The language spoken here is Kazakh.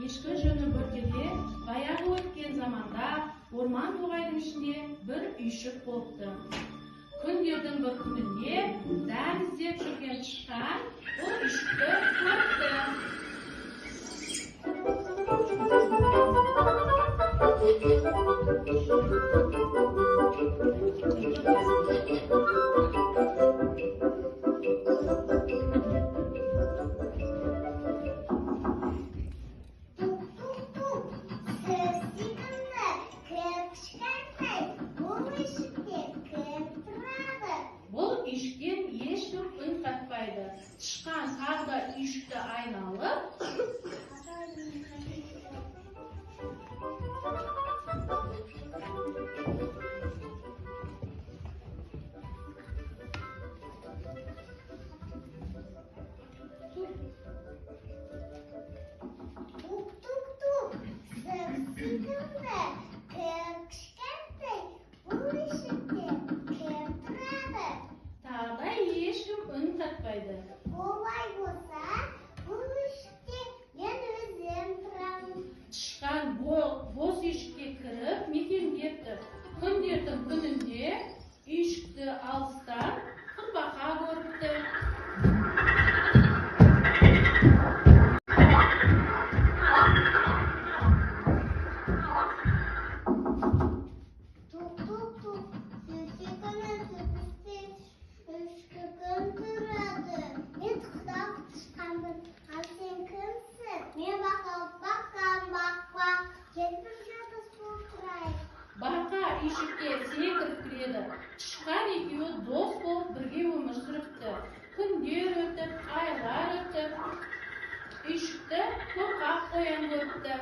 ешкі жөні бөлгеде баяғы өткен заманда орман тоғайдың ішінде бір үйшік болыпты. Күндердің бір күнінде дәм іздеп жүрген тышқан бұл үйшікті көріпті. Бұл үйшіктен ешкім үн қатпайды. Тышқан тағы да үйшікті айналып, тағы да ешкім үн қатпайды. Олай болса, бұл үйшікте мен өзім тұрамын. Тышқан бос үйшікке кіріп мекендепті. Күндердің күнінде үйшікті алыстан құрбақа көріпті. Бақа үйшікке секіріп кіреді. Тышқан екеуі дос болып бірге өмір сүріпті. Күндер өтіп, айлар өтіп, үйшікті қорқақ қоян көріпті.